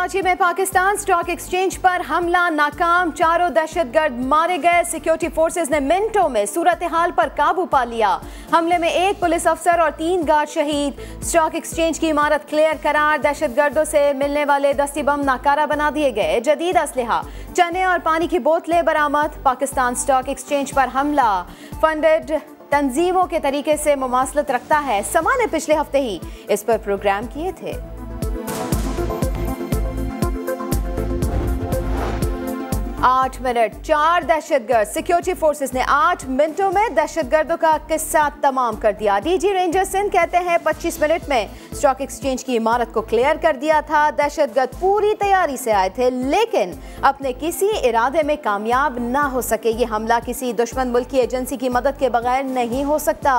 कराची में Pakistan stock exchange पर हमला नाकाम, 4 दहशतगर्द मारे गए। सिक्योरिटी फोर्सेस ने मिनटों में सूरत हाल पर काबू पा लिया। हमले में 1 पुलिस अफसर और 3 गार्ड शहीद। स्टॉक एक्सचेंज की इमारत क्लियर करार। दहशतगर्दों से मिलने वाले दस्ती बम नाकारा बना दिए गए। जदीद असलहा, चने और पानी की बोतलें बरामद। पाकिस्तान स्टॉक एक्सचेंज पर हमला फंडेड तंजीमों के तरीके से मुमासलत रखता है। समा ने पिछले हफ्ते ही इस पर प्रोग्राम किए थे। 8 मिनट, 4 दहशतगर्द। सिक्योरिटी फोर्सेस ने 8 मिनटों में दहशतगर्दों का किस्सा तमाम कर दिया। डीजी रेंजर सिंध कहते हैं 25 मिनट में स्टॉक एक्सचेंज की इमारत को क्लियर कर दिया था। दहशतगर्द पूरी तैयारी से आए थे, लेकिन अपने किसी इरादे में कामयाब ना हो सके। ये हमला किसी दुश्मन मुल्क की एजेंसी की मदद के बगैर नहीं हो सकता।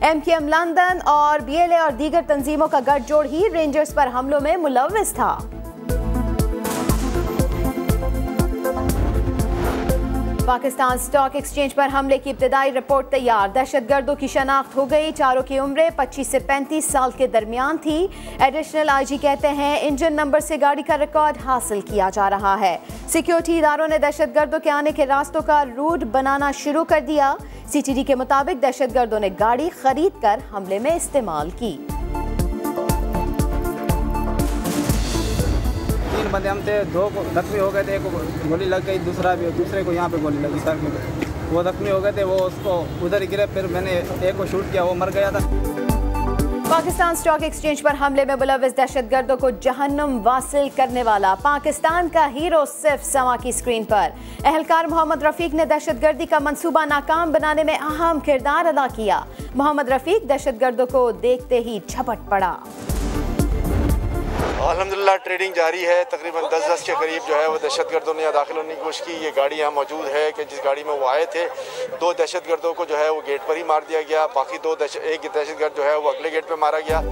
MKM लंदन और BLA और दीगर तंजीमों का गठजोड़ ही रेंजर्स पर हमलों में मुलव्विस था। पाकिस्तान स्टॉक एक्सचेंज पर हमले की इब्तिदाई रिपोर्ट तैयार। दहशतगर्दों की शनाख्त हो गई। चारों की उम्रें 25 से 35 साल के दरमियान थी। एडिशनल IG कहते हैं इंजन नंबर से गाड़ी का रिकॉर्ड हासिल किया जा रहा है। सिक्योरिटी इदारों ने दहशतगर्दों के आने के रास्तों का रूट बनाना शुरू कर दिया। CTD के मुताबिक दहशतगर्दों ने गाड़ी खरीद कर हमले में इस्तेमाल की। 3 बंदे हम थे, 2 जख्मी हो गए थे। एक को गोली लग गई, दूसरे को यहाँ पे गोली लगी सर में। वो जख्मी हो गए थे, वो उसको उधर ही गिरे। फिर मैंने एक को शूट किया, वो मर गया था। पाकिस्तान स्टॉक एक्सचेंज पर हमले में मुलव्विस दहशतगर्दों को जहन्नुम वासिल करने वाला पाकिस्तान का हीरो सिर्फ समा की स्क्रीन पर। एहलकार मोहम्मद रफीक ने दहशतगर्दी का मंसूबा नाकाम बनाने में अहम किरदार अदा किया। मोहम्मद रफीक दहशतगर्दों को देखते ही झपट पड़ा। अल्हम्दुलिल्लाह ट्रेडिंग जारी है। तकरीबन 10 के करीब जो है वो दहशतगर्दों ने दाखिल होने की कोशिश की। ये गाड़ी यहाँ मौजूद है कि जिस गाड़ी में वो आए थे। 2 दहशतगर्दों को जो है वो गेट पर ही मार दिया गया। बाकी एक दहशतगर्द जो है वो अगले गेट पर मारा गया।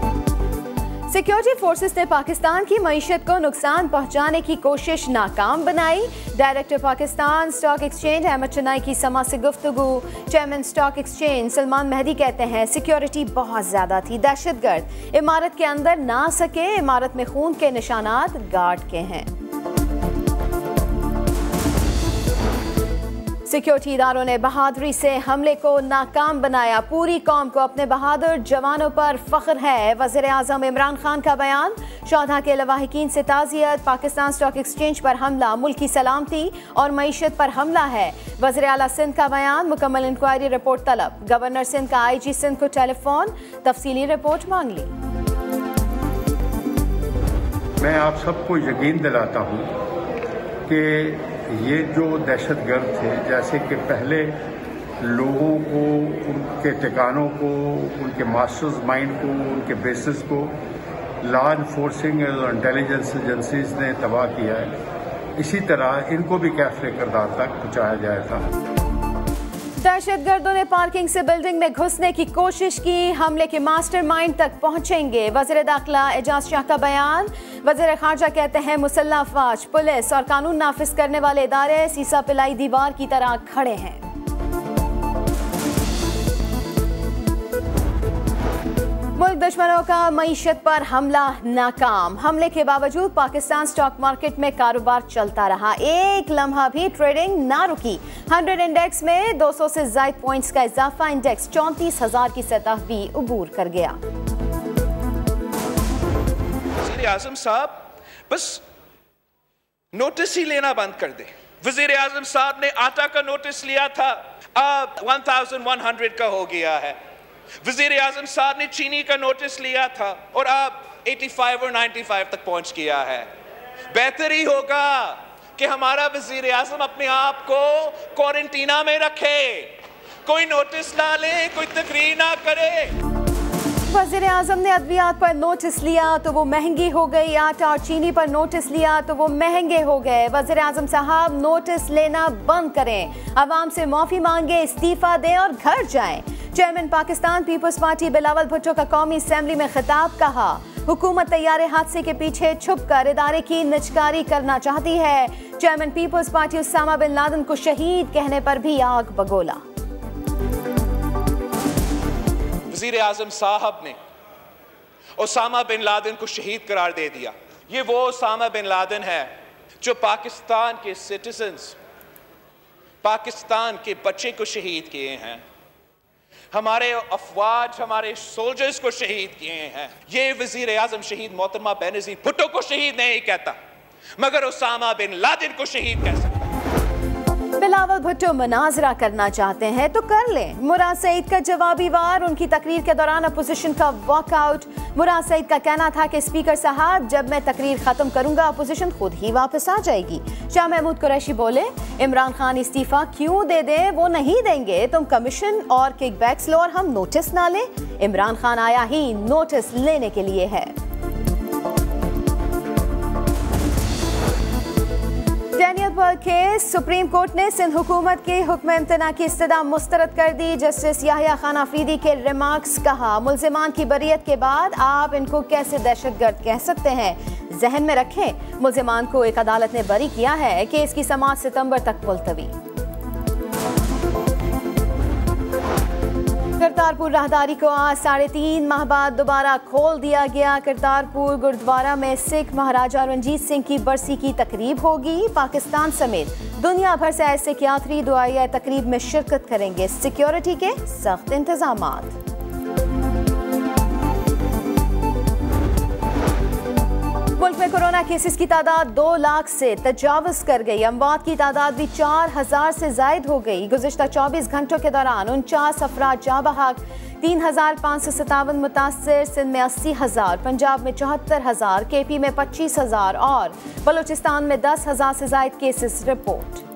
सिक्योरिटी फोर्सेस ने पाकिस्तान की मईशत को नुकसान पहुंचाने की कोशिश नाकाम बनाई। Director Pakistan stock exchange Ahmed Chinai की समा से गुफ्तगू। Chairman stock exchange Salman Mehdi कहते हैं सिक्योरिटी बहुत ज्यादा थी। दहशतगर्द इमारत के अंदर ना सके। इमारत में खून के निशानात गार्ड के हैं। सिक्योरिटी इदारों ने बहादुरी से हमले को नाकाम बनाया। पूरी कौम को अपने बहादुर जवानों पर फख्र है। वज़ीर आज़म इमरान खान का बयान। शोधा के लवाहिकीन से ताज़ियत। पाकिस्तान स्टॉक एक्सचेंज पर हमला मुल्क की सलामती और मईशत पर हमला है। वज़ीर आला सिंध का बयान। मुकम्मल इंक्वायरी रिपोर्ट तलब। गवर्नर सिंध का IG सिंध को टेलीफोन, तफसीली रिपोर्ट मांग ली। मैं आप सबको यकीन दिलाता हूँ कि ये जो दहशतगर्द थे, जैसे कि पहले लोगों को, उनके ठिकानों को, उनके मास्टर्स माइंड को, उनके बेसिस को लॉ इन्फोर्सिंग और इंटेलिजेंस एजेंसीज ने तबाह किया है, इसी तरह इनको भी कैफरे किरदार तक पहुँचाया जाएगा। दहशतगर्दों ने पार्किंग से बिल्डिंग में घुसने की कोशिश की। हमले के मास्टरमाइंड तक पहुंचेंगे। वज़ीर दाखिला एजाज शाह का बयान। वज़ीर खारजा कहते हैं मुसल्लह अफवाज, पुलिस और कानून नाफिज करने वाले इदारे सीसा पिलाई दीवार की तरह खड़े हैं। मुल्क दुश्मनों का मईशत पर हमला नाकाम। हमले के बावजूद पाकिस्तान स्टॉक मार्केट में कारोबार चलता रहा। एक लम्हा भी ट्रेडिंग ना रुकी। 100 इंडेक्स में 200 से ज़ायद पॉइंट्स का इजाफा। इंडेक्स 34,000 की सतह भी उबूर कर गया। वज़ीर आज़म साहब बस नोटिस ही लेना बंद कर दे। वज़ीर आज़म साहब ने आटा का नोटिस लिया था, अब 1100 का हो गया है। वज़ीर आज़म साहब ने चीनी का नोटिस लिया था और अब 85 और 95 तक पहुंच गया है। बेहतर ही होगा कि हमारा वज़ीर आज़म अपने आप को क्वारंटीना में रखे, कोई नोटिस ना ले, कोई तकरीर ना करे। वज़ीर आज़म ने अद्वियात पर नोटिस लिया तो वो महंगी हो गई। आटा और चीनी पर नोटिस लिया तो वो महंगे हो गए। वज़ीर आज़म साहब नोटिस लेना बंद करें, आवाम से माफ़ी मांगे, इस्तीफा दें और घर जाएं। चेयरमैन पाकिस्तान पीपल्स पार्टी बिलावल भुट्टो का कौमी असेंबली में खिताब। कहा हुकूमत तैयारे हादसे के पीछे छुपकर इदारे की निजकारी करना चाहती है। Chairman Peoples Party Osama bin Laden को शहीद कहने पर भी आग बगोला। वज़ीर आज़म साहब ने उसामा बिन लादेन को शहीद करार दे दिया। ये वो उसामा बिन लादेन है जो पाकिस्तान के सिटीजन्स, पाकिस्तान के बच्चे को शहीद किए हैं, हमारे अफवाज, हमारे सोल्जर्स को शहीद किए हैं। ये वजीर आजम शहीद मोहतरमा बेनजीर भुट्टो को शहीद नहीं कहता, मगर उसामा बिन लादेन को शहीद कह सकता है। बिलावल भुट्टो मुनाजरा करना चाहते हैं तो कर लें। मुराद सईद का जवाबी वार, उनकी तकरीर के दौरान अपोजिशन का वॉकआउट। मुराद सईद का कहना था कि स्पीकर साहब, जब मैं तकरीर खत्म करूंगा अपोजिशन खुद ही वापस आ जाएगी। शाह महमूद कुरैशी बोले, इमरान खान इस्तीफा क्यों दे दें, वो नहीं देंगे। तुम कमीशन और किकबैक्स लो और हम नोटिस ना लें। इमरान खान आया ही नोटिस लेने के लिए है। डैनियल बर्ग केस, सुप्रीम कोर्ट ने सिंध हुकूमत के हुक्म इम्तना की इस्तदा मुस्तरद कर दी। जस्टिस याहिया खान आफरीदी के रिमार्क्स, कहा मुल्जिमान की बरियत के बाद आप इनको कैसे दहशतगर्द कह सकते हैं। जहन में रखें, मुल्जिमान को एक अदालत ने बरी किया है। केस की समाअत सितंबर तक मुलतवी। करतारपुर राहदारी को आज 3.5 माह बाद दोबारा खोल दिया गया। करतारपुर गुरुद्वारा में सिख महाराजा रणजीत सिंह की बरसी की तकरीब होगी। पाकिस्तान समेत दुनिया भर से आए सिख यात्री दुआया तकरीब में शिरकत करेंगे। सिक्योरिटी के सख्त इंतजामात। मुल्क में कोरोना केसेस की तादाद 2 लाख से तजावुज कर गई। अमवात की तादाद भी 4000 से जायद हो गई। गुज़िश्ता 24 घंटों के दौरान 49 अफराद जाँ बहक, 3557 मुतासर। सिंध में 80,000, पंजाब में 74,000, KP में 25,000 और बलूचिस्तान में 10,000 से जायद केसेस रिपोर्ट।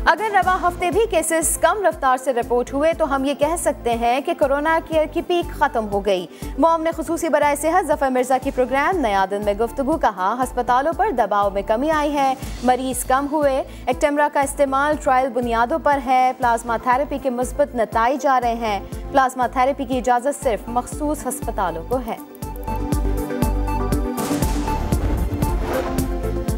अगर रवा हफ्ते भी केसेस कम रफ्तार से रिपोर्ट हुए तो हम ये कह सकते हैं कि कोरोना की पीक खत्म हो गई। मोम ने खुसूसी बराए सेहत जफर मिर्जा की प्रोग्राम नया दिन में गुफ्तगू, कहा अस्पतालों पर दबाव में कमी आई है, मरीज कम हुए। एक्टेमरा का इस्तेमाल ट्रायल बुनियादों पर है। प्लाज्मा थेरेपी के मुस्बत नताइज आ रहे हैं। प्लाज्मा थेरेपी की इजाज़त सिर्फ मखसूस अस्पतालों को है।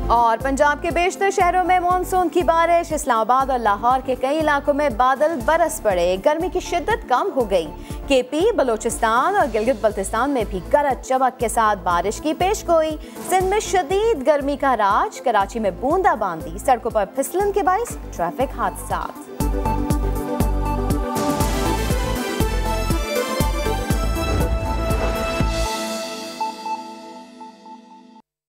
और पंजाब के बेशतर शहरों में मानसून की बारिश। इस्लामाबाद और लाहौर के कई इलाकों में बादल बरस पड़े। गर्मी की शिद्दत कम हो गई। KP, बलूचिस्तान और गिलगित बल्तिस्तान में भी गरज चमक के साथ बारिश की पेशगोई। सिंध में शदीद गर्मी का राज। कराची में बूंदाबांदी, सड़कों पर फिसलन के बाइस ट्रैफिक हादसा।